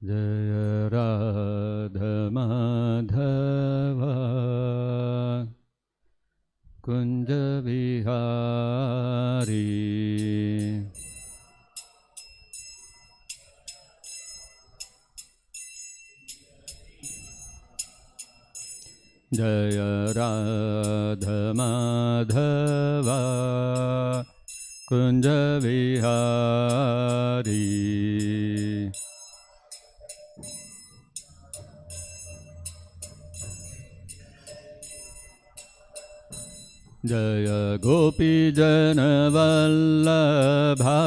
Jaya Radha Madhava Kunja Vihari Jaya Radha Madhava Kunja Vihari Jaya Gopi Jana Vallabha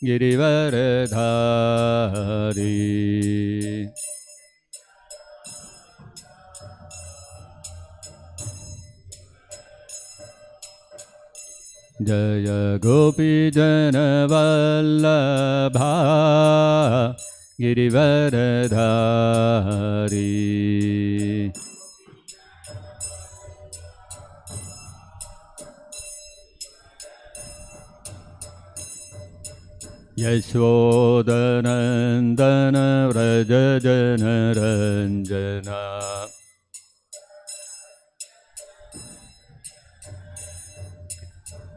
Girivaradhari Jaya Gopi Jana Vallabha Girivaradhari Yashodanandana Vraja Jana Ranjana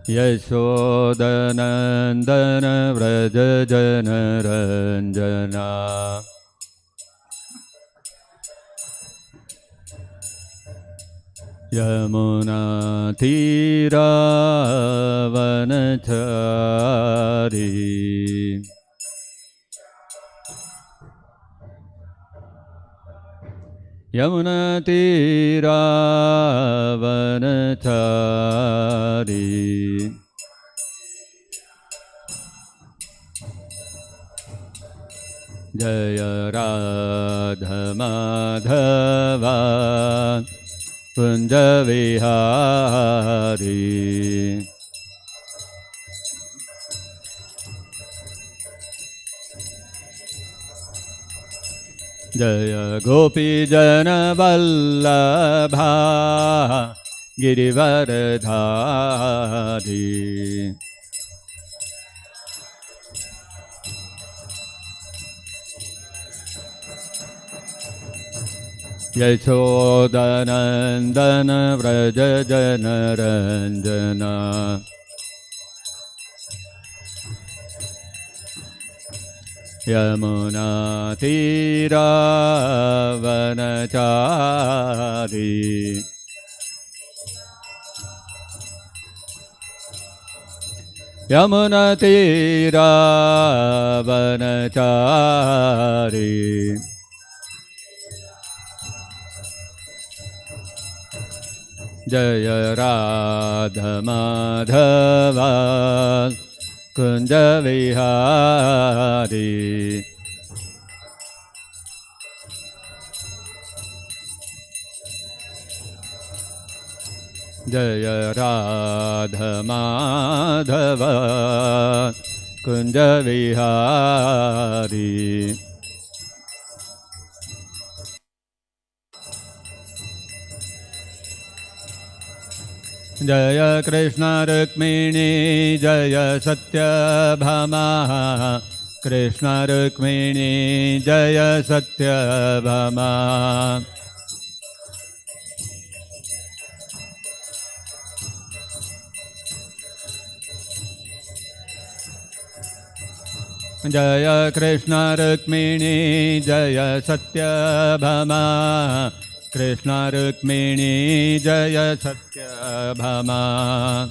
Yashodanandana Vraja Jana Ranjana Yamuna Tira Vanachari Yamuna Tira Vanachari Jaya Radha Madhava Kunja Vihari Jaya Gopi Jana Vallabha Girivaradhari Yashodanandana Vraja Jana Ranjana Yamuna Tira Vanachari Yamuna Tira Vanachari Jaya Radha Madhava Kunja Vihari Jaya Radha Madhava Kunja Vihari Jaya Krishna Rukmini Jaya Satyabhama Krishna Rukmini Jaya Satyabhama Jaya Krishna Rukmini Jaya Satyabhama Krishna Rukmini Jaya Satyabhama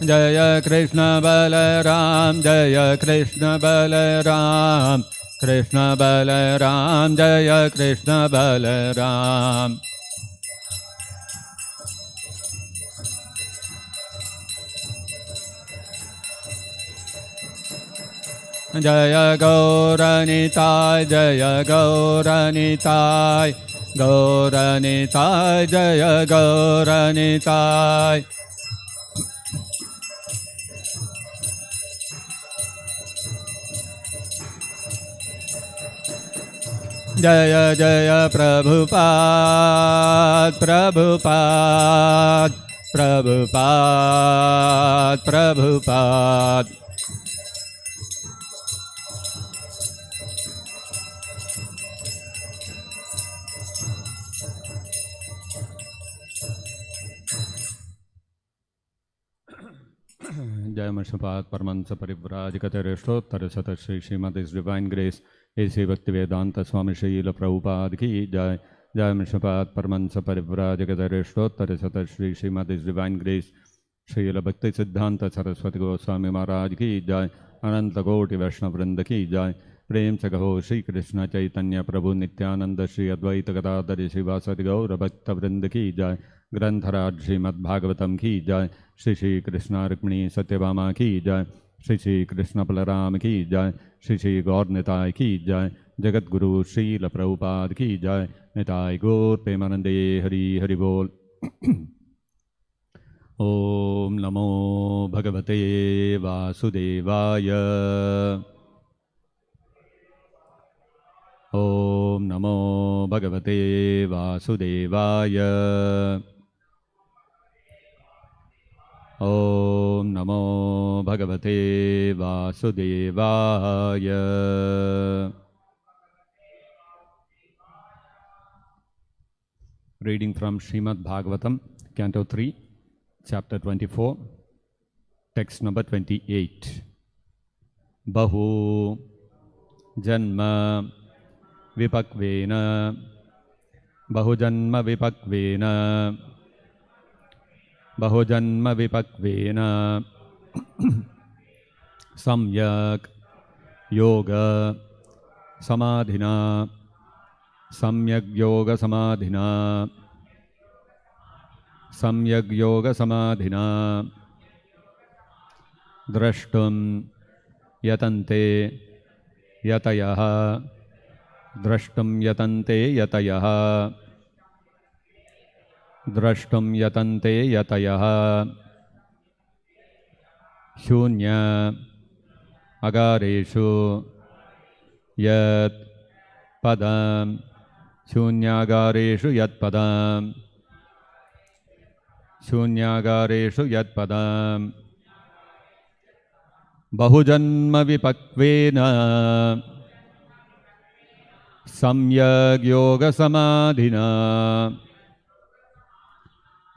Jaya Krishna Balaram Jaya Krishna Balaram Krishna Balaram Jaya Krishna Balaram Jaya Gauranitai, Jaya Gauranitai, Gauranitai, Jaya Gauranitai. Jaya Jaya Prabhupada, Prabhupada, Prabhupada, Prabhupada. Jaya Mashapad Paramahansa Parivrajakatarishtottara Sata Shri Srimad His Divine Grace A.C. Bhaktivedanta Swami Srila Prabhupada Ki Jai. Jaya Mashapad Paramahansa Parivrajakatarishtottara Sata Shri Srimad His Divine Grace Srila Bhakti Siddhanta Saraswati Goswami Maharaj Ki Jai. Ananta Koti Vaishnava Vrinda Ki Jai. Prem se Gaho Shri Krishna Chaitanya Prabhu Nityananda Shri Advaita Gadadhari Srivasati Gaura Bhakta Vrinda Ki Jai. ग्रंथराज Shrimad Bhagavatam की जय। श्री श्री कृष्ण रुक्मिणी सत्यभामा की जय। श्री श्री कृष्ण बलराम की जय। श्री श्री गौर निताय की जय। जगत गुरु श्रील प्रभुपाद की जय। निताय गौर प्रेमानंदे हरि हरि बोल। ओम नमो भगवते वासुदेवाय। ओम नमो भगवते वासुदेवाय। Om Namo Bhagavate Vasudevaya. Reading from Srimad-Bhagavatam, Canto 3, Chapter 24, Text number 28. Bahu Janma Vipakvena Bahu Janma Vipakvena Bahujanma Vipakvena Samyak Yoga Samadhina Samyak Yoga Samadhina Samyak Yoga Samadhina Drashtum Yatante Yatayaha Drashtum Yatante Yatayaha Drashtum Yatante Yatayaha Shunya Agareshu Yat Padam Shunyagareshu Yat Padam Shunyagareshu Yat Padam Bahujanma Vipakvena Samyag Yoga Samadhina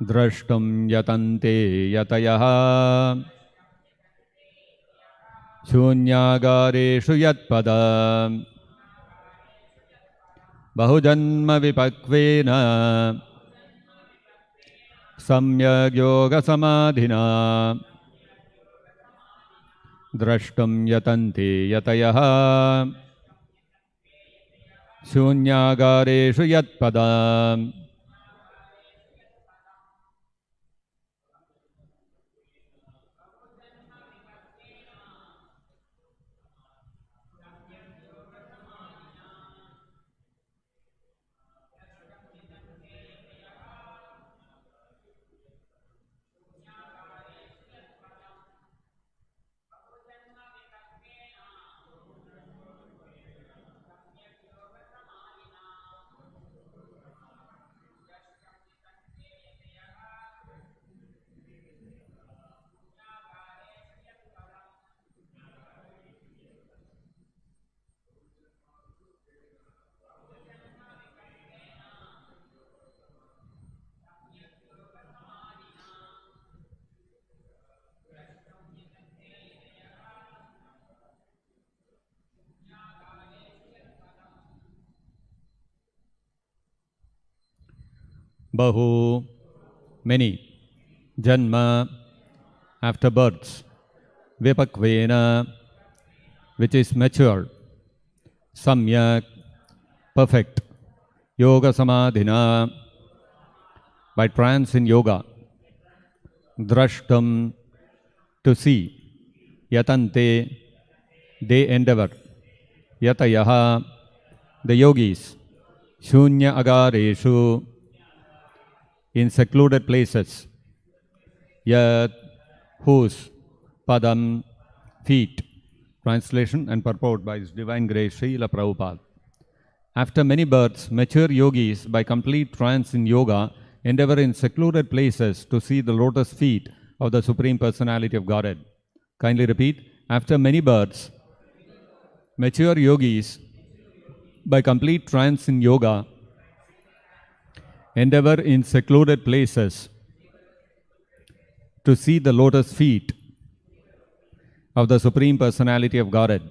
Drashtum Yatante Yatayaha Shunyagareshu Yatpadam Bahujanma Vipakvena Samyag Yoga Samadhina Drashtum Yatante Yatayaha Shunyagareshu Yatpadam. Bahu, many, Janma, after births, Vipakvena, which is mature, Samyak, perfect, Yoga Samadhina, by trance in yoga, Drashtam, to see, Yatante, they endeavor. Yatayaha, the yogis, shunya agareshu, in secluded places. Yat, whose, padam, feet. Translation and purport by His Divine Grace Srila Prabhupada. After many births, mature yogis, by complete trance in yoga, endeavor in secluded places to see the lotus feet of the Supreme Personality of Godhead. Kindly repeat. After many births, mature yogis, by complete trance in yoga, endeavor in secluded places to see the lotus feet of the Supreme Personality of Godhead.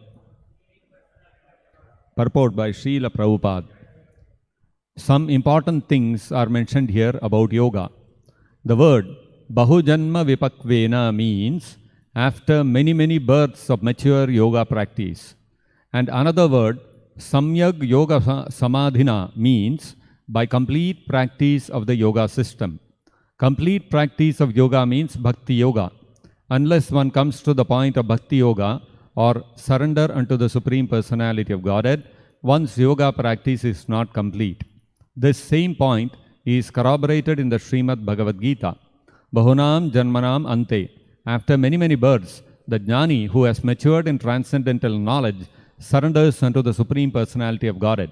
Purport by Srila Prabhupada. Some important things are mentioned here about yoga. The word Bahujanma Vipakvena means after many births of mature yoga practice. And another word, Samyag Yoga Samadhina, means by complete practice of the yoga system. Complete practice of yoga means Bhakti Yoga. Unless one comes to the point of Bhakti Yoga or surrender unto the Supreme Personality of Godhead, one's yoga practice is not complete. This same point is corroborated in the Srimad-Bhagavatam. Bahunam Janmanam Ante. After many births, the Jnani who has matured in transcendental knowledge surrenders unto the Supreme Personality of Godhead.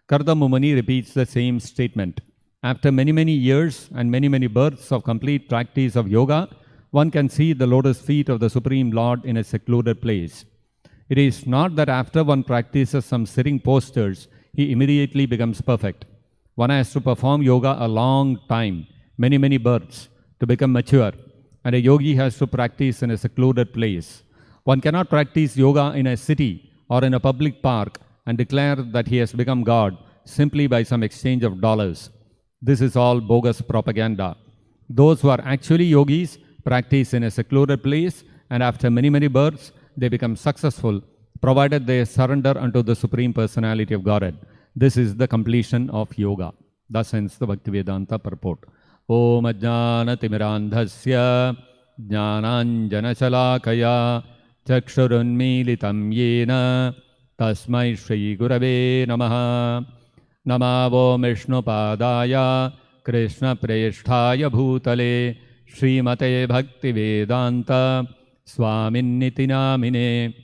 Kardamumani repeats the same statement. After many years and many births of complete practice of yoga, one can see the lotus feet of the Supreme Lord in a secluded place. It is not that after one practices some sitting postures, he immediately becomes perfect. One has to perform yoga a long time, many births, to become mature. And a yogi has to practice in a secluded place. One cannot practice yoga in a city or in a public park and declare that he has become God simply by some exchange of dollars. This is all bogus propaganda. Those who are actually yogis practice in a secluded place, and after many births, they become successful, provided they surrender unto the Supreme Personality of Godhead. This is the completion of yoga. Thus ends the Bhaktivedanta purport. Om Ajnana Timirandhasya Jnananjana Shalakaya Chakshurunmilitam Yena Tasmai Shri Gurave Namaha. Namavo Vishnu Padaya Krishna Presthaya Bhutale Srimate Bhaktivedanta Swaminiti Namine.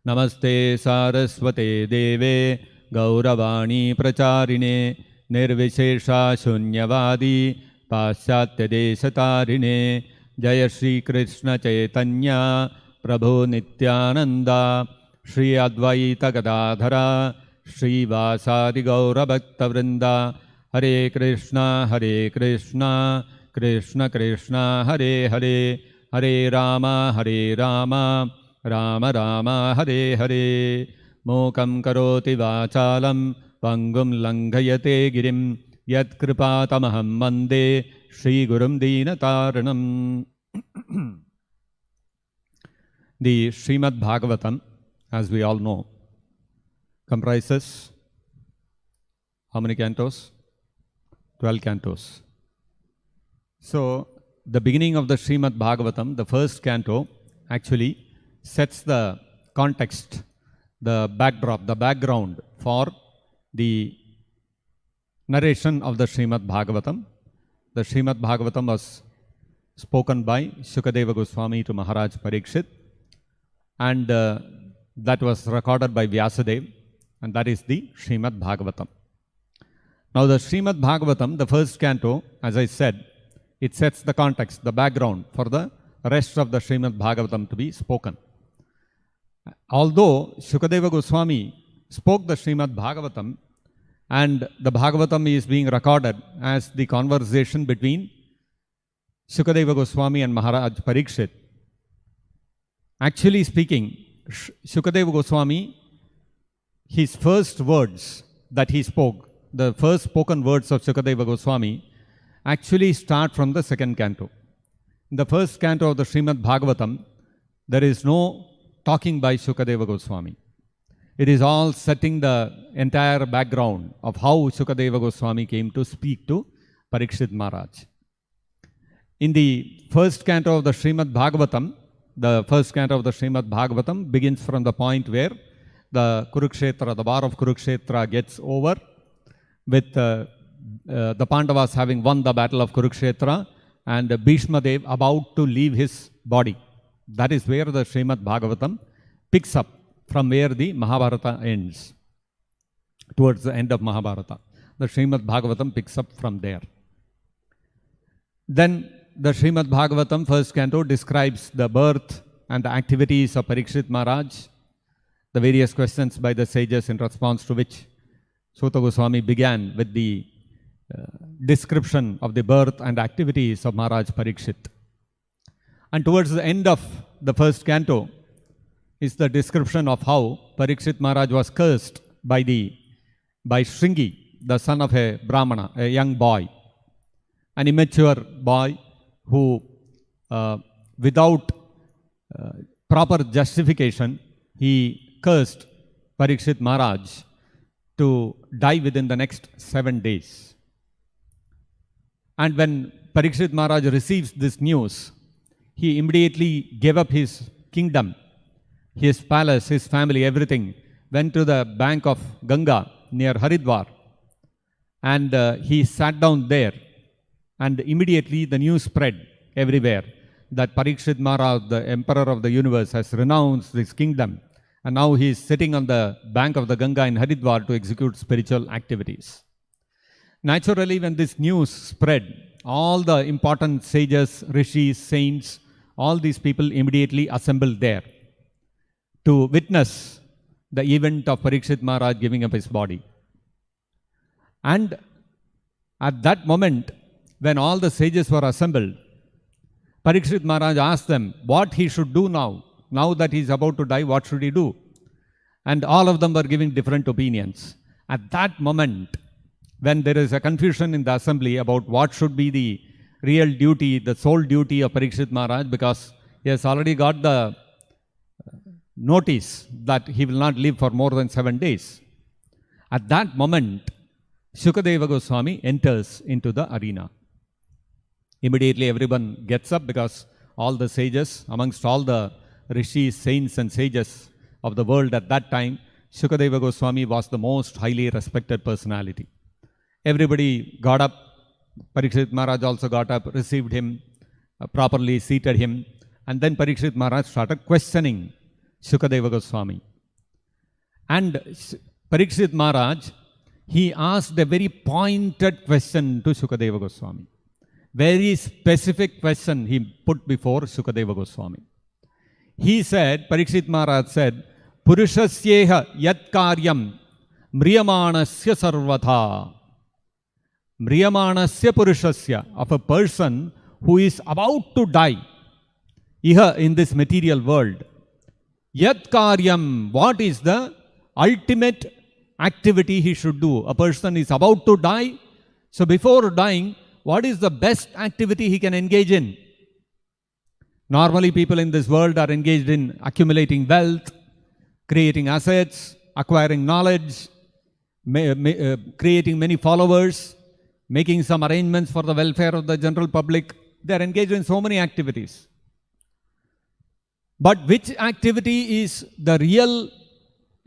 Namaste Saraswate Deve Gauravani Pracharine Nirvishesha Shunyavadi Pasyatya Deshatarine Jaya Shri Krishna Chaitanya Prabhu Nityananda Shri Advaita Gadadhara Shri Vasadi Gaura Bhakta Vrinda Hare Krishna Krishna Krishna Hare Hare Hare Rama Rama Rama Hare Hare. Mokam karoti vachalam pangum langhayate girim yat kripatamaham vande Shri Gurum Deenataranam. The Srimad-Bhagavatam, as we all know, comprises how many cantos? 12 cantos. So, the beginning of the Srimad-Bhagavatam, the first canto, actually sets the context, the backdrop, the background for the narration of the Srimad-Bhagavatam. The Srimad-Bhagavatam was spoken by Shukadeva Goswami to Maharaj Parikshit, and that was recorded by Vyasadeva, and that is the Srimad-Bhagavatam. Now the Srimad-Bhagavatam, the first canto, as I said, it sets the context, the background for the rest of the Srimad-Bhagavatam to be spoken. Although Shukadeva Goswami spoke the Srimad-Bhagavatam, and the Bhagavatam is being recorded as the conversation between Shukadeva Goswami and Maharaj Parikshit. Actually speaking, Shukadeva Goswami, his first words that he spoke, the first spoken words of Shukadeva Goswami, actually start from the second canto. In the first canto of the Srimad-Bhagavatam, there is no talking by Shukadeva Goswami. It is all setting the entire background of how Shukadeva Goswami came to speak to Parikshit Maharaj. In the first canto of the Srimad-Bhagavatam, the first canto of the Srimad-Bhagavatam begins from the point where the Kurukshetra, the war of Kurukshetra gets over with the Pandavas having won the battle of Kurukshetra and Bhishma Dev about to leave his body. That is where the Srimad-Bhagavatam picks up from where the Mahabharata ends. Towards the end of Mahabharata, the Srimad-Bhagavatam picks up from there. Then the Srimad-Bhagavatam first canto describes the birth and the activities of Parikshit Maharaj, the various questions by the sages in response to which Suta Goswami began with the description of the birth and activities of Maharaj Parikshit. And towards the end of the first canto is the description of how Parikshit Maharaj was cursed by Shringi, the son of a Brahmana, a young boy, an immature boy who, without proper justification, he cursed Parikshit Maharaj to die within the next 7 days. And when Parikshit Maharaj receives this news, he immediately gave up his kingdom, his palace, his family, everything, went to the bank of Ganga near Haridwar, and he sat down there, and immediately the news spread everywhere that Parikshit Maharaj, the emperor of the universe, has renounced his kingdom, and now he is sitting on the bank of the Ganga in Haridwar to execute spiritual activities. Naturally, when this news spread, all the important sages, rishis, saints, all these people immediately assembled there to witness the event of Parikshit Maharaj giving up his body. And at that moment, when all the sages were assembled, Parikshit Maharaj asked them what he should do now. Now that he is about to die, what should he do? And all of them were giving different opinions. At that moment, when there is a confusion in the assembly about what should be the real duty, the sole duty of Parikshit Maharaj, because he has already got the notice that he will not live for more than 7 days. At that moment, Shukadeva Goswami enters into the arena. Immediately everyone gets up because all the sages, amongst all the rishis, saints and sages of the world at that time, Shukadeva Goswami was the most highly respected personality. Everybody got up. Parikshit Maharaj also got up, received him, properly seated him, and then Parikshit Maharaj started questioning Shukadeva Goswami. And Parikshit Maharaj, he asked a very pointed question to Shukadeva Goswami. Very specific question he put before Shukadeva Goswami. He said, Parikshit Maharaj said, Purushasyeha yat karyam mriyamanasya sarvatha. Mriyamanasya purushasya, of a person who is about to die here in this material world. Yat karyam, what is the ultimate activity he should do? A person is about to die. So before dying, what is the best activity he can engage in? Normally people in this world are engaged in accumulating wealth, creating assets, acquiring knowledge, creating many followers, making some arrangements for the welfare of the general public. They are engaged in so many activities. But which activity is the real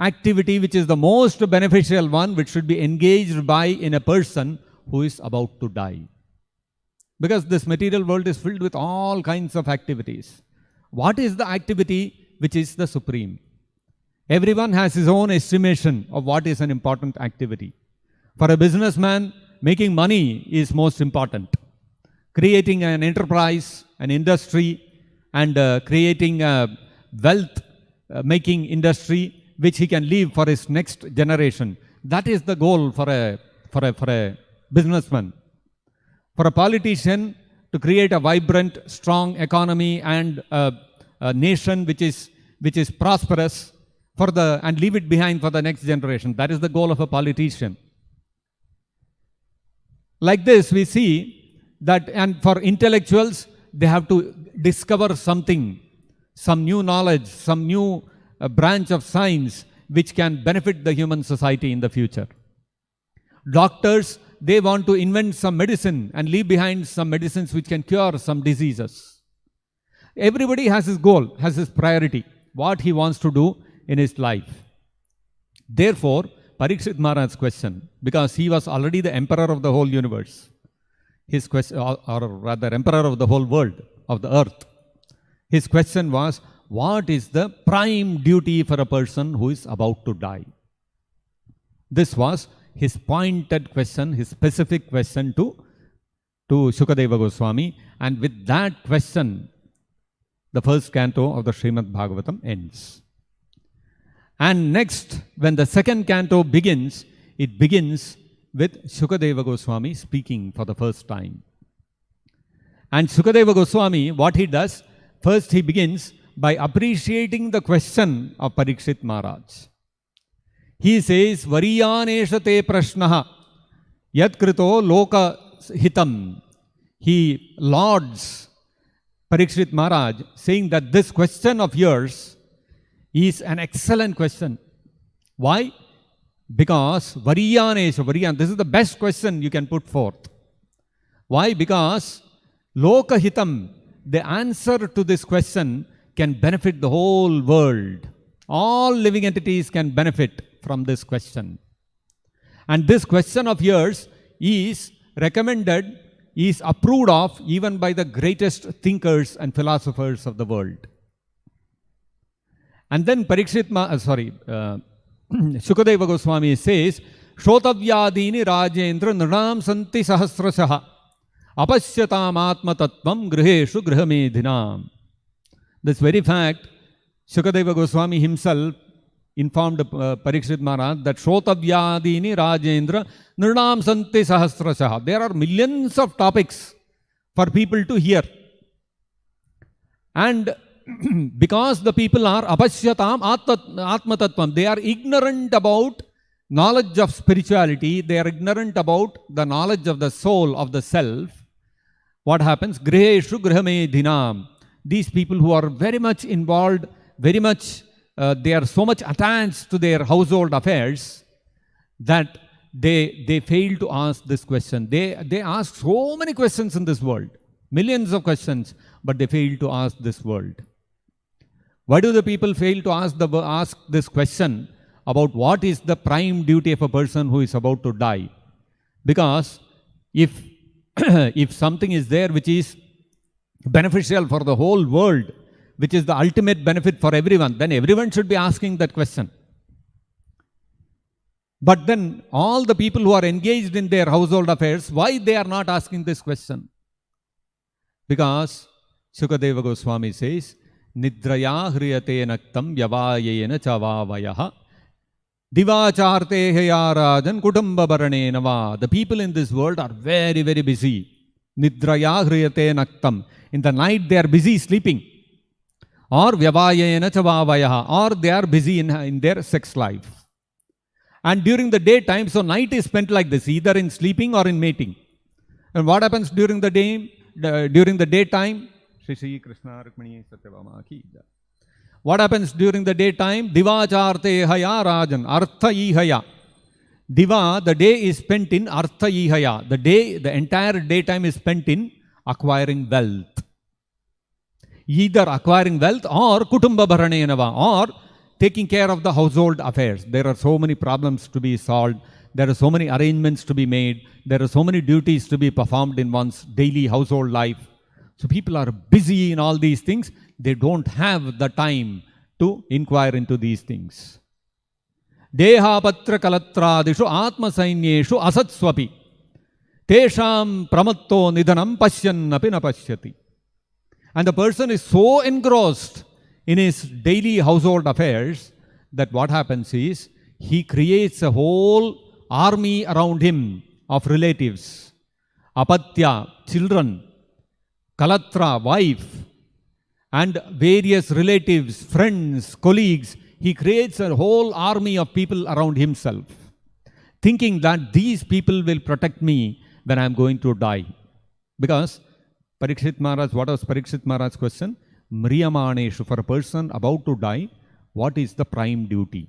activity which is the most beneficial one, which should be engaged by in a person who is about to die? Because this material world is filled with all kinds of activities. What is the activity which is the supreme? Everyone has his own estimation of what is an important activity. For a businessman, making money is most important. Creating an enterprise, an industry, and creating a wealth-making industry which he can leave for his next generation. That is the goal for a businessman. For a politician, to create a vibrant, strong economy and a nation which is prosperous and leave it behind for the next generation. That is the goal of a politician. Like this, we see that, and for intellectuals, they have to discover something, some new knowledge, some new branch of science which can benefit the human society in the future. Doctors, they want to invent some medicine and leave behind some medicines which can cure some diseases. everybody has his goal, has his priority, what he wants to do in his life. Therefore, Parikshit Maharaj's question, because he was already the emperor of the whole universe, his question, or rather emperor of the whole world, of the earth, his question was, what is the prime duty for a person who is about to die? This was his pointed question, his specific question to Shukadeva Goswami, and with that question, the first canto of the Srimad-Bhagavatam ends. And next, when the second canto begins, it begins with Shukadeva Goswami speaking for the first time. And Shukadeva Goswami, what he does, first he begins by appreciating the question of Parikshit Maharaj. He says, Variyanesha te prashnaha yat krito loka hitam. He lauds Parikshit Maharaj, saying that this question of yours is an excellent question. Why? Because Variyanesha, this is the best question you can put forth. Why? Because loka hitam, the answer to this question can benefit the whole world. All living entities can benefit from this question. And this question of yours is recommended, is approved of even by the greatest thinkers and philosophers of the world. And then Shukadeva Goswami says, Shrotavyadini Rajendra Nrinam Santi Sahasrashaha Apashyatam Atma Tattvam Griheshu Grihamedhinam. This very fact, Shukadeva Goswami himself informed Parikshit Maharaj that Shrotavyadini Rajendra Nrinam Santi Sahasrashaha. There are millions of topics for people to hear. And because the people are Apashyatam Atma Tattvam, they are ignorant about knowledge of spirituality, they are ignorant about the knowledge of the soul, of the self. What happens? Griheshu Grihamedhinam. These people who are very much involved, very much, they are so much attached to their household affairs that they fail to ask this question. They ask so many questions in this world, millions of questions, but they fail to ask this world. Why do the people fail to ask this question about what is the prime duty of a person who is about to die? Because if something is there which is beneficial for the whole world, which is the ultimate benefit for everyone, then everyone should be asking that question. But then all the people who are engaged in their household affairs, why they are not asking this question? Because Shukadeva Goswami says, Nidraya hriyate naktam vyavayena chavavayaha divacharte heyarajan kutumba baranenava. The people in this world are very, very busy. Nidraya hriyate naktam. In the night they are busy sleeping. Or vyavayena chavavayaha. Or they are busy in their sex life. And during the daytime, so night is spent like this, either in sleeping or in mating. And what happens during the day? During the daytime? What happens during the daytime? Divacharte haya rajan, artha ihaya. Diva, the day is spent in artha ihaya. The entire daytime is spent in acquiring wealth. Either acquiring wealth or kutumba bharanenava, or taking care of the household affairs. There are so many problems to be solved. There are so many arrangements to be made. There are so many duties to be performed in one's daily household life. So people are busy in all these things. They don't have the time to inquire into these things. Deha patra kalatradishu atma sainyeshu asatswapi tesham pramatto nidanam pashyannapi na pashyati. And the person is so engrossed in his daily household affairs that what happens is he creates a whole army around him of relatives. Apatya, children, Kalatra, wife, and various relatives, friends, colleagues. He creates a whole army of people around himself, thinking that these people will protect me when I am going to die. Because Parikshit Maharaj, what was Parikshit Maharaj's question? Mriyamaneshu, for a person about to die, what is the prime duty?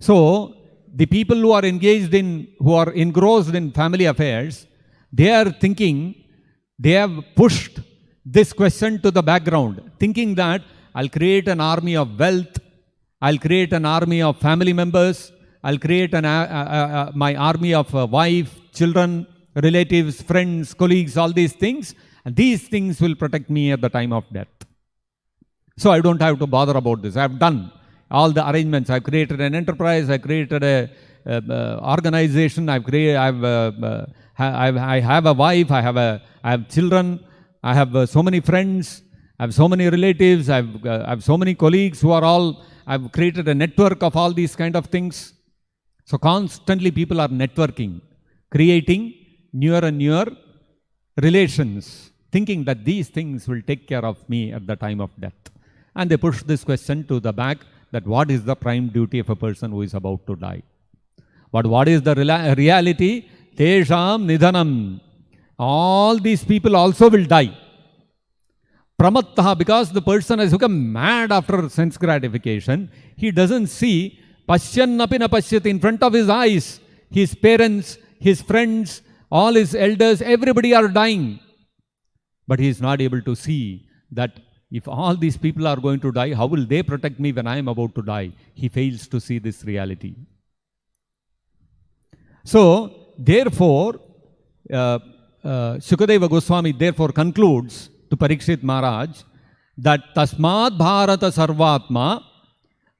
So, the people who are engaged in, who are engrossed in family affairs, they are thinking, they have pushed this question to the background, thinking that I'll create an army of wealth, I'll create an army of family members, I'll create my army of wife, children, relatives, friends, colleagues, all these things, and these things will protect me at the time of death. So I don't have to bother about this. I've done all the arrangements. I've created an enterprise. I created a organization. I have a wife. I have children. I have so many friends. I have so many relatives. I have so many colleagues who are all. I've created a network of all these kind of things. So constantly people are networking, creating newer and newer relations, thinking that these things will take care of me at the time of death. And they push this question to the back, that what is the prime duty of a person who is about to die? But what is the reality? Tesham nidhanam. All these people also will die. Pramattaha, because the person has become mad after sense gratification, he doesn't see Pashyannapi na pashyati, in front of his eyes. His parents, his friends, all his elders, everybody are dying. But he is not able to see that if all these people are going to die, how will they protect me when I am about to die? He fails to see this reality. So, therefore, Shukadeva Goswami therefore concludes to Parikshit Maharaj that Tasmad Bharata Sarvatma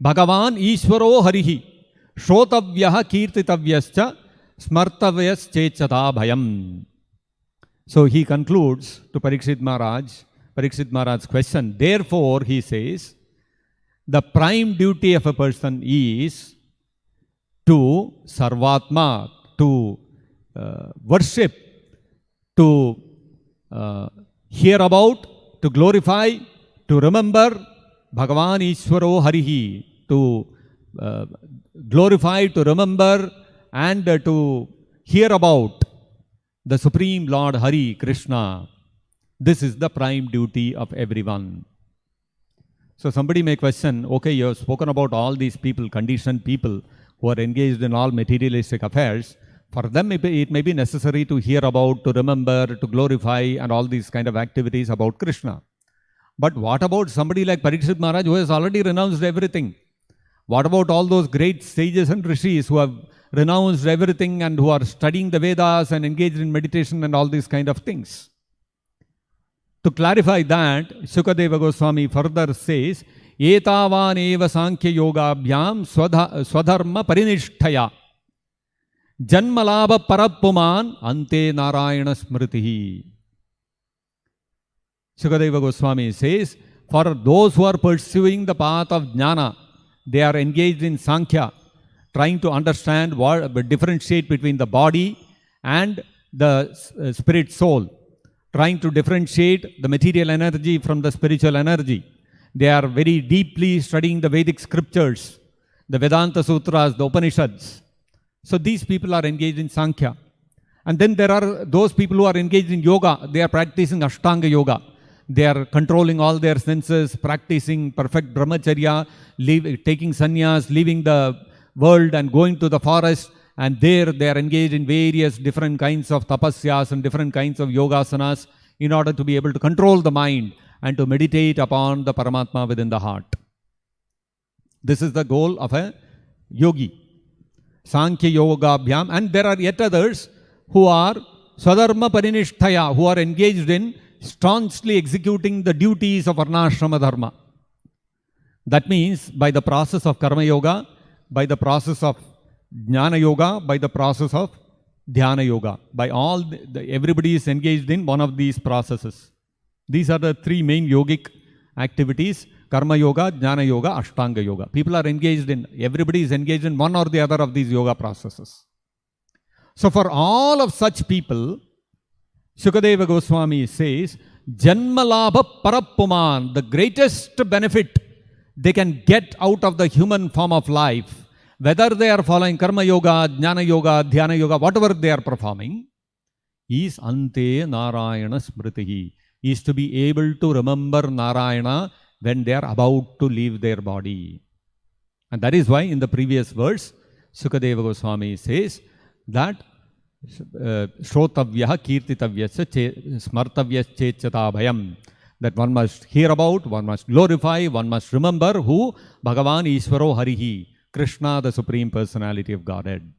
Bhagavan Ishvaro Harihi Shrotavyaha Kirtitavyascha Smartavyas Chechata Bhayam. So he concludes to Parikshit Maharaj's question. Therefore, he says, the prime duty of a person is to Sarvatma, to worship, to hear about, to glorify, to remember Bhagavan Ishvaro Harihi, to glorify, to remember, and to hear about the Supreme Lord Hari Krishna. This is the prime duty of everyone. So somebody may question, okay, you have spoken about all these people, conditioned people who are engaged in all materialistic affairs. For them, it may be necessary to hear about, to remember, to glorify, and all these kind of activities about Krishna. But what about somebody like Parikshit Maharaj who has already renounced everything? What about all those great sages and rishis who have renounced everything and who are studying the Vedas and engaged in meditation and all these kind of things? To clarify that, Shukadeva Goswami further says, Etavan eva sankhya yoga abhyam swadharma parinishtaya janmalabha parappuman ante narayana smritihi. Shukadeva Goswami says, for those who are pursuing the path of jnana, they are engaged in sankhya, trying to understand differentiate between the body and the spirit soul, trying to differentiate the material energy from the spiritual energy. They are very deeply studying the Vedic scriptures, the Vedanta Sutras, the Upanishads. So these people are engaged in sankhya. And then there are those people who are engaged in yoga. They are practicing Ashtanga yoga. They are controlling all their senses, practicing perfect brahmacharya, taking sannyas, leaving the world and going to the forest. And there they are engaged in various different kinds of tapasyas and different kinds of yogasanas in order to be able to control the mind and to meditate upon the Paramatma within the heart. This is the goal of a yogi. Sankhya Yoga Abhyam. And there are yet others who are Swadharma Parinishtaya, who are engaged in staunchly executing the duties of Varnashrama Dharma. That means by the process of Karma Yoga, by the process of Jnana Yoga, by the process of Dhyana Yoga. By all, everybody is engaged in one of these processes. These are the three main yogic activities: Karma Yoga, Jnana Yoga, Ashtanga Yoga. People are engaged in, everybody is engaged in one or the other of these yoga processes. So for all of such people, Shukadeva Goswami says, Janmalabha Parappuman, the greatest benefit they can get out of the human form of life, whether they are following Karma Yoga, Jnana Yoga, Dhyana Yoga, whatever they are performing, is Ante Narayana Smritihi, is to be able to remember Narayana when they are about to leave their body. And that is why in the previous verse, Shukadeva Goswami says that Shrotavyaha Kirtitavyasya Smartavyas Chechata Bhayam. that one must hear about, one must glorify, one must remember who? Bhagavan Ishvaro Harihi, Krishna, the Supreme Personality of Godhead.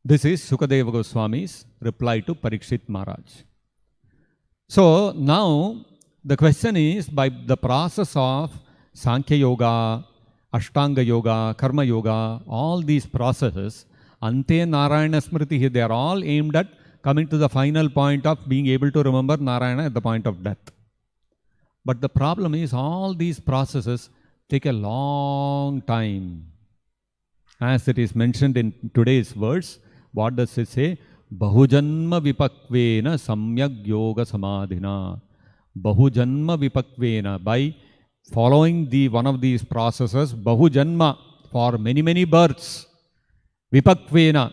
This is Sukadeva Goswami's reply to Parikshit Maharaj. So now the question is, by the process of Sankhya Yoga, Ashtanga Yoga, Karma Yoga, all these processes, Ante Narayana Smriti, they are all aimed at coming to the final point of being able to remember Narayana at the point of death. But the problem is, all these processes take a long time. As it is mentioned in today's verse, what does it say? Bahujanma vipakvena samyak yoga samadhina. Bahujanma vipakvena, by following one of these processes, Bahujanma, for many, many births, vipakvena,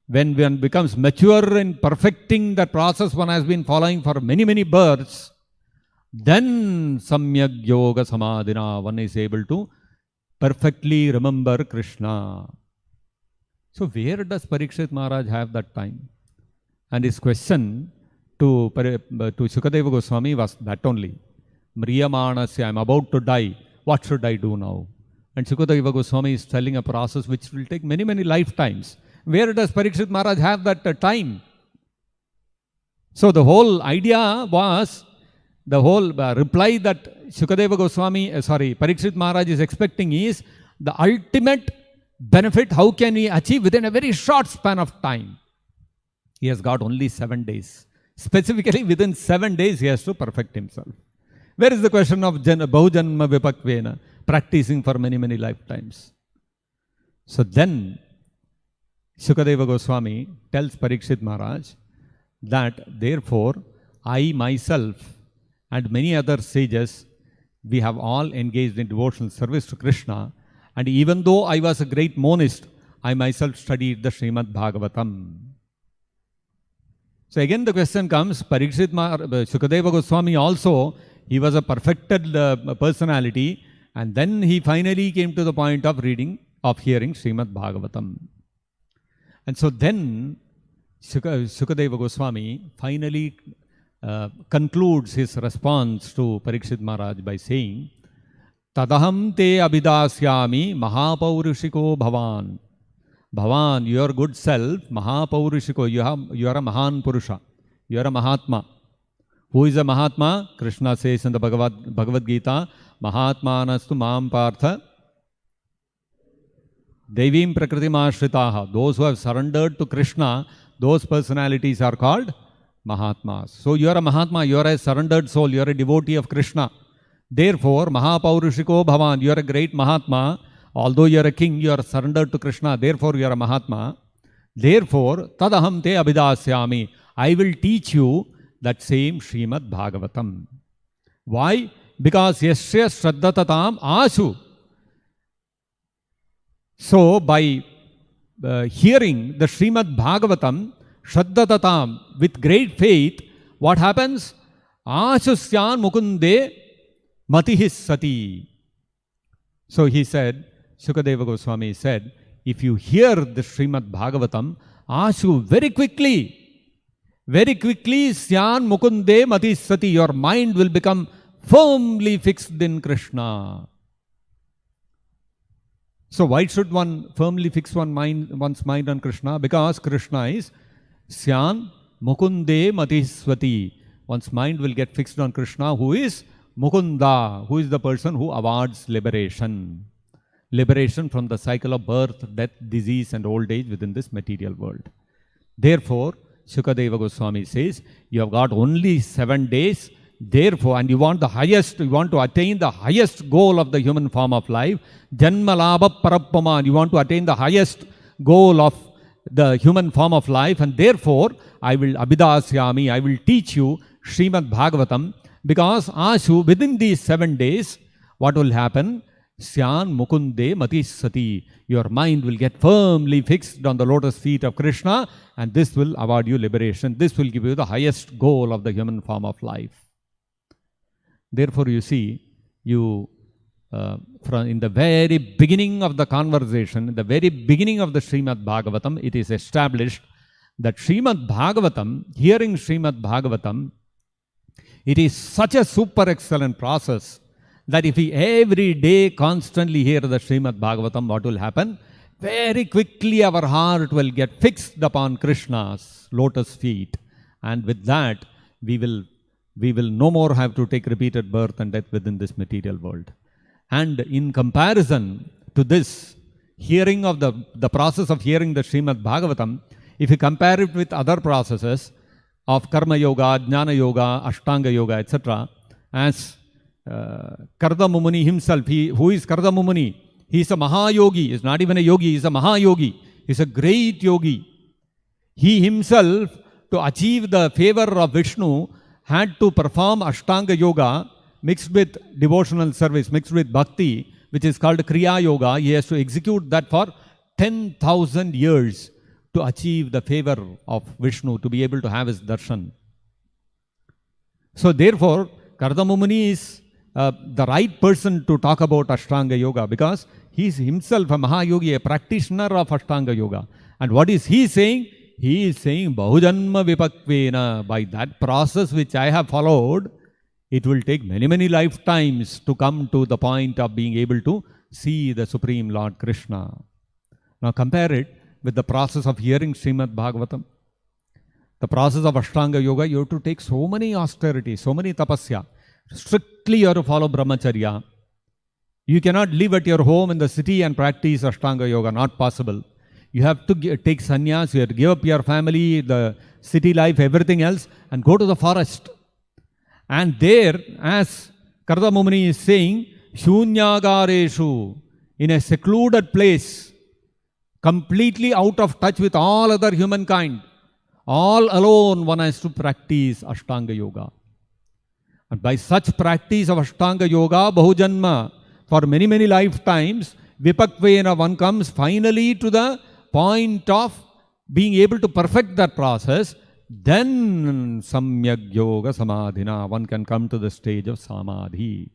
when one becomes mature in perfecting the process one has been following for many, many births, then samyak yoga samadhina, one is able to perfectly remember Krishna. So where does Parikshit Maharaj have that time? And his question to Sukadeva Goswami was that only. Mriyamanasya, I am about to die. What should I do now? And Sukadeva Goswami is telling a process which will take many, many lifetimes. Where does Parikshit Maharaj have that time? So the whole idea was, the whole reply that Sukadeva Goswami, Parikshit Maharaj is expecting is the ultimate benefit. How can he achieve within a very short span of time? He has got only 7 days. Specifically within 7 days he has to perfect himself. Where is the question of Bahujanma Vipakvena, practicing for many, many lifetimes? So then Sukadeva Goswami tells Parikshit Maharaj that therefore I myself and many other sages, we have all engaged in devotional service to Krishna, and even though I was a great monist, I myself studied the Srimad-Bhagavatam. So again the question comes, Sukadeva Goswami also, he was a perfected personality, and then he finally came to the point of hearing Srimad-Bhagavatam. And so then Sukadeva Goswami finally concludes his response to Parikshit Maharaj by saying, Tadaham te abhidasyami mahapaurushiko bhavan. Bhavan, your good self, mahapaurushiko, you are a Mahan Purusha, you are a Mahatma. Who is a Mahatma? Krishna says in the Bhagavad-gita, Mahatmanastu mam partha Devim Prakritim Ashritaha. Those who have surrendered to Krishna, those personalities are called Mahatmas. So you are a Mahatma, you are a surrendered soul, you are a devotee of Krishna. Therefore, Mahapaurushiko Bhavan, you are a great Mahatma. Although you are a king, you are surrendered to Krishna, therefore you are a Mahatma. Therefore, Tadaham te abhidasyami, I will teach you that same Srimad-Bhagavatam. Why? Because yasya shraddhatatam ashu. So, by hearing the Srimad-Bhagavatam, shraddhatatam, with great faith, what happens? Ashusyan mukunde matihis sati. So he said, Sukadeva Goswami said, if you hear the Srimad-Bhagavatam, ashu, very quickly, syan mukunde matihis sati, your mind will become firmly fixed in Krishna. So why should one firmly fix one's mind on Krishna? Because Krishna is Syan Mukunde Matiswati. One's mind will get fixed on Krishna, who is Mukunda, who is the person who awards liberation. Liberation from the cycle of birth, death, disease and old age within this material world. Therefore, Sukadeva Goswami says, you have got only 7 days. Therefore, and you want to attain the highest goal of the human form of life, Janmalabha Parappaman, you want to attain the highest goal of the human form of life, and therefore, I will Abhidasyami, I will teach you Srimad-Bhagavatam, because Ashu, within these 7 days, what will happen? Syan Mukunde Matisati, your mind will get firmly fixed on the lotus feet of Krishna, and this will award you liberation. This will give you the highest goal of the human form of life. Therefore, you see, in the very beginning of the conversation, in the very beginning of the Srimad-Bhagavatam, it is established that Srimad-Bhagavatam, hearing Srimad-Bhagavatam, It is such a super excellent process that if we every day constantly hear the Srimad-Bhagavatam, what will happen? Very quickly our heart will get fixed upon Krishna's lotus feet. And with that, we will no more have to take repeated birth and death within this material world. And in comparison to this, hearing of the process of hearing the Srimad-Bhagavatam, if you compare it with other processes of Karma Yoga, Jnana Yoga, Ashtanga Yoga, etc., as Karda Mumuni himself, who is Karda Mumuni? He is a Mahayogi. He is not even a yogi, he is a Mahayogi. He is a great yogi. He himself, to achieve the favor of Vishnu, had to perform Ashtanga Yoga mixed with devotional service, mixed with Bhakti, which is called Kriya Yoga. He has to execute that for 10,000 years to achieve the favor of Vishnu, to be able to have his darshan. So therefore, Karda Mumuni is the right person to talk about Ashtanga Yoga, because he is himself a Mahayogi, a practitioner of Ashtanga Yoga. And what is he saying? He is saying, Bahujanma Vipakvena, by that process which I have followed, it will take many, many lifetimes to come to the point of being able to see the Supreme Lord Krishna. Now compare it with the process of hearing Srimad-Bhagavatam. The process of Ashtanga Yoga, you have to take so many austerities, so many tapasya. Strictly you have to follow brahmacharya. You cannot live at your home in the city and practice Ashtanga Yoga, not possible. You have to take sannyas, you have to give up your family, the city life, everything else, and go to the forest. And there, as Karda Mumuni is saying, Shunyagareshu, in a secluded place, completely out of touch with all other humankind, all alone one has to practice Ashtanga Yoga. And by such practice of Ashtanga Yoga, Bahujanma, for many, many lifetimes, Vipakvena, one comes finally to the point of being able to perfect that process. Then Samyak Yoga Samadhina, one can come to the stage of Samadhi.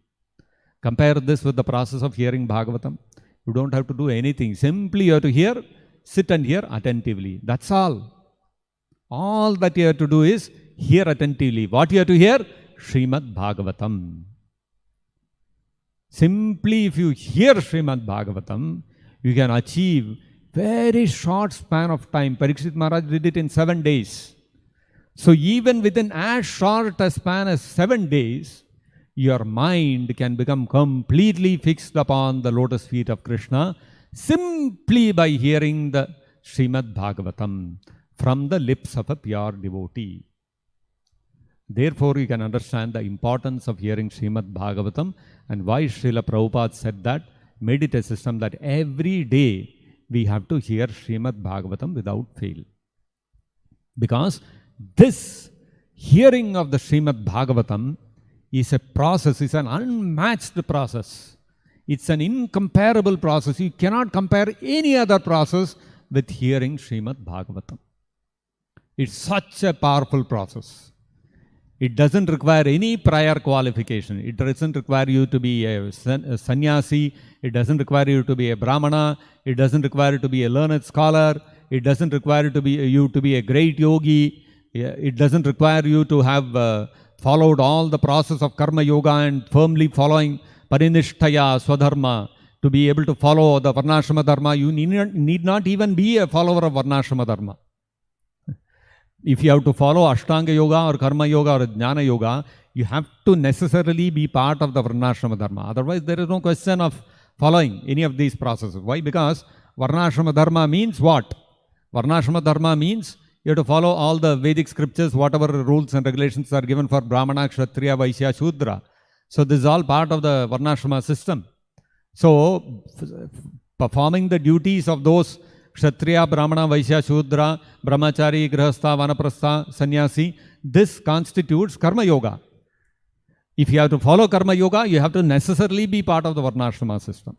Compare this with the process of hearing Bhagavatam. You don't have to do anything. Simply you have to hear, sit and hear attentively. That's all. All that you have to do is hear attentively. What you have to hear? Srimad-Bhagavatam. Simply if you hear Srimad-Bhagavatam, you can achieve very short span of time. Parikshit Maharaj did it in 7 days. So even within as short a span as 7 days, your mind can become completely fixed upon the lotus feet of Krishna simply by hearing the Srimad-Bhagavatam from the lips of a pure devotee. Therefore, you can understand the importance of hearing Srimad-Bhagavatam and why Srila Prabhupada said that, made it a system that every day we have to hear Srimad-Bhagavatam without fail. Because this hearing of the Srimad-Bhagavatam is a process, it's an unmatched process. It's an incomparable process. You cannot compare any other process with hearing Srimad-Bhagavatam. It's such a powerful process. It doesn't require any prior qualification. It doesn't require you to be a sannyasi. It doesn't require you to be a brahmana. It doesn't require you to be a learned scholar. It doesn't require you to be a great yogi. It doesn't require you to have followed all the process of karma yoga and firmly following parinishthaya swadharma. To be able to follow the varnashrama dharma, you need not even be a follower of varnashrama dharma. If you have to follow Ashtanga Yoga or Karma Yoga or Jnana Yoga, you have to necessarily be part of the Varnashrama Dharma. Otherwise, there is no question of following any of these processes. Why? Because Varnashrama Dharma means what? Varnashrama Dharma means you have to follow all the Vedic scriptures, whatever rules and regulations are given for Brahmana, Kshatriya, Vaishya, Shudra. So this is all part of the Varnashrama system. So performing the duties of those Kshatriya, Brahmana, Vaishya, Shudra, Brahmachari, Grihastha, Vanaprastha, Sannyasi, this constitutes Karma Yoga. If you have to follow Karma Yoga, you have to necessarily be part of the Varnashrama system.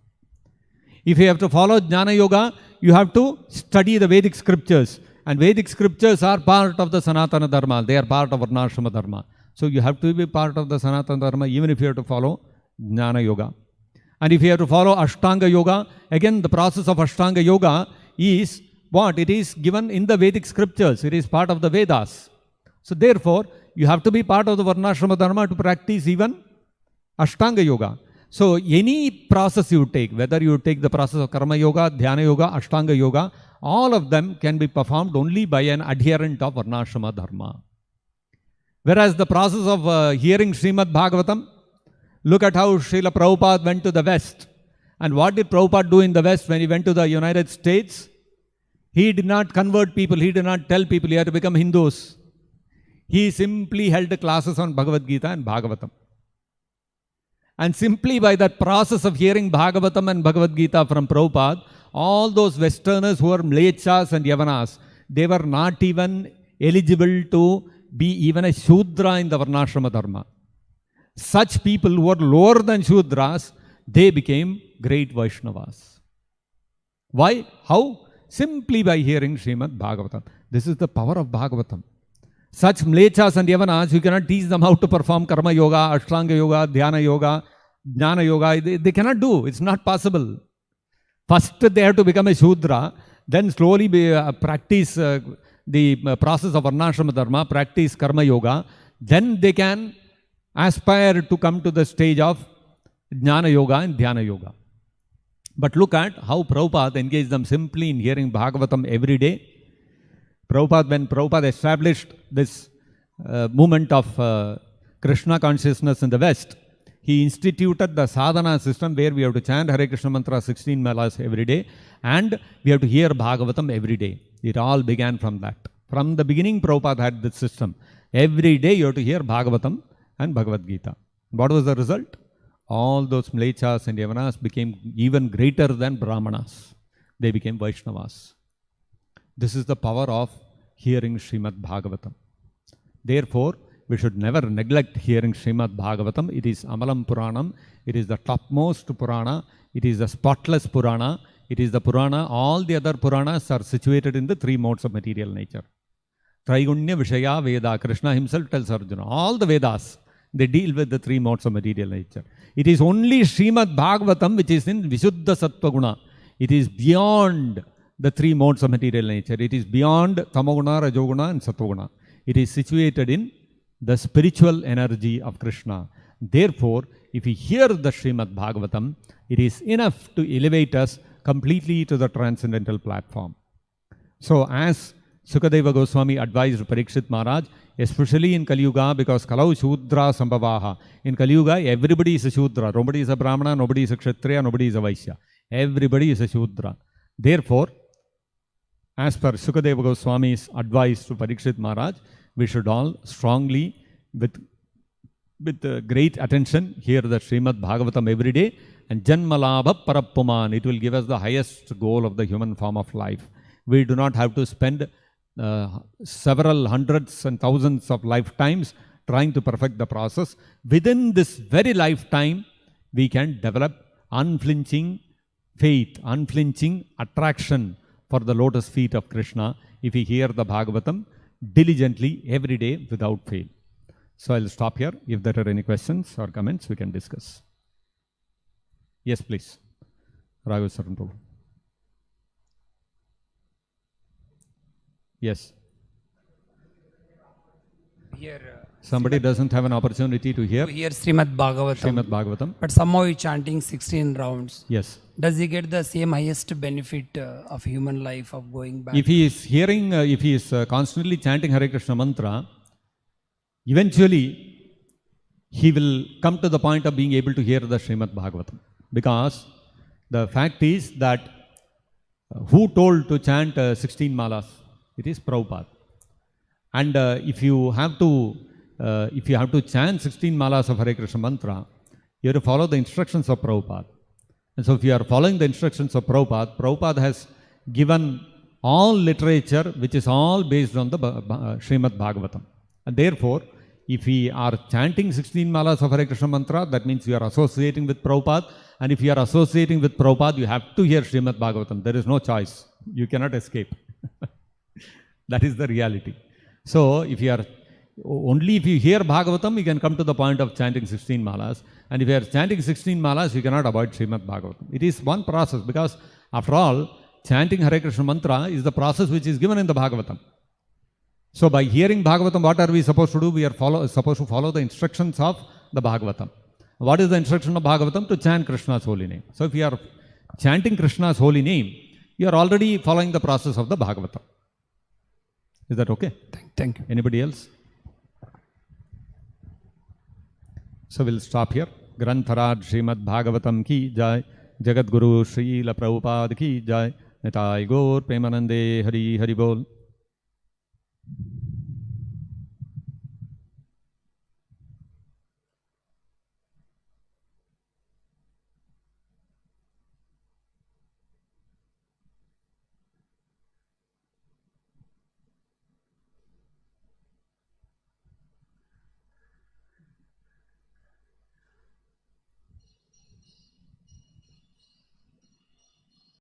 If you have to follow Jnana Yoga, you have to study the Vedic scriptures. And Vedic scriptures are part of the Sanatana Dharma. They are part of Varnashrama Dharma. So you have to be part of the Sanatana Dharma even if you have to follow Jnana Yoga. And if you have to follow Ashtanga Yoga, again the process of Ashtanga Yoga is what? It is given in the Vedic scriptures. It is part of the Vedas. So therefore, you have to be part of the Varnashrama Dharma to practice even Ashtanga Yoga. So any process you take, whether you take the process of Karma Yoga, Dhyana Yoga, Ashtanga Yoga, all of them can be performed only by an adherent of Varnashrama Dharma. Whereas the process of hearing Srimad-Bhagavatam, look at how Srila Prabhupada went to the West. And what did Prabhupada do in the West when he went to the United States? He did not convert people, he did not tell people you have to become Hindus. He simply held classes on Bhagavad-gita and Bhagavatam. And simply by that process of hearing Bhagavatam and Bhagavad-gita from Prabhupada, all those Westerners who were Mlechas and Yavanas, they were not even eligible to be even a Shudra in the Varnashrama Dharma. Such people who were lower than Shudras, they became great Vaishnavas. Why? How? Simply by hearing Srimad-Bhagavatam. This is the power of Bhagavatam. Such Mlechas and Yavanas, you cannot teach them how to perform Karma Yoga, Ashtanga Yoga, Dhyana Yoga, Jnana Yoga. They cannot do. It's not possible. First they have to become a Shudra, then slowly practice the process of Varnashrama Dharma, practice Karma Yoga, then they can aspire to come to the stage of Jnana Yoga and Dhyana Yoga. But look at how Prabhupada engaged them simply in hearing Bhagavatam every day. When Prabhupada established this movement of Krishna consciousness in the West, he instituted the sadhana system where we have to chant Hare Krishna mantra 16 malas every day and we have to hear Bhagavatam every day. It all began from that. From the beginning, Prabhupada had this system. Every day you have to hear Bhagavatam and Bhagavad-gita. What was the result? All those Mlechas and Yavanas became even greater than Brahmanas. They became Vaishnavas. This is the power of hearing Srimad-Bhagavatam. Therefore, we should never neglect hearing Srimad-Bhagavatam. It is Amalam Puranam. It is the topmost Purana. It is the spotless Purana. It is the Purana. All the other Puranas are situated in the three modes of material nature. Traigunya Vishaya Veda. Krishna himself tells Arjuna. All the Vedas, they deal with the three modes of material nature. It is only Srimad-Bhagavatam which is in Visuddha Sattva Guna. It is beyond the three modes of material nature. It is beyond Tamaguna, Rajoguna and Sattva-guna. It is situated in the spiritual energy of Krishna. Therefore, if we hear the Srimad-Bhagavatam, it is enough to elevate us completely to the transcendental platform. So as Sukadeva Goswami advised Parikshit Maharaj, especially in Kali Yuga, because Kalau Shudra Sambhavaha. In Kali Yuga, everybody is a Shudra. Nobody is a Brahmana, nobody is a Kshatriya, nobody is a Vaishya. Everybody is a Shudra. Therefore, as per Sukadeva Goswami's advice to Parikshit Maharaj, we should all strongly, with great attention, hear the Srimad-Bhagavatam every day, and Janmalabha Parappuman. It will give us the highest goal of the human form of life. We do not have to spend several hundreds and thousands of lifetimes trying to perfect the process. Within this very lifetime, we can develop unflinching faith, unflinching attraction for the lotus feet of Krishna if we hear the Bhagavatam diligently every day without fail. So I'll stop here. If there are any questions or comments, we can discuss. Yes, please. Raghav Saran Prabhu. Yes. Here, somebody doesn't have an opportunity to hear Srimad-Bhagavatam, but somehow he's chanting 16 rounds. Yes. Does he get the same highest benefit of human life of going back? If he is hearing, if he is constantly chanting Hare Krishna mantra, eventually he will come to the point of being able to hear the Srimad-Bhagavatam. Because the fact is that who told to chant 16 malas? It is Prabhupada. And if you have to chant 16 malas of Hare Krishna mantra, you have to follow the instructions of Prabhupada. And so if you are following the instructions of Prabhupada, Prabhupada has given all literature which is all based on the Srimad-Bhagavatam. And therefore, if we are chanting 16 malas of Hare Krishna mantra, that means we are associating with Prabhupada. And if you are associating with Prabhupada, you have to hear Srimad-Bhagavatam. There is no choice. You cannot escape. That is the reality. So, if you hear Bhagavatam, you can come to the point of chanting 16 malas. And if you are chanting 16 malas, you cannot avoid Srimad-Bhagavatam. It is one process because, after all, chanting Hare Krishna mantra is the process which is given in the Bhagavatam. So by hearing Bhagavatam, what are we supposed to do? We are supposed to follow the instructions of the Bhagavatam. What is the instruction of Bhagavatam? To chant Krishna's holy name. So if you are chanting Krishna's holy name, you are already following the process of the Bhagavatam. Is that okay? Thank you. Anybody else? So we'll stop here. Grantharaj Srimad-Bhagavatam ki jai. Jagat Guru Srila Prabhupada ki jai. Nitai Gaur Premanande Hari Hari Bol.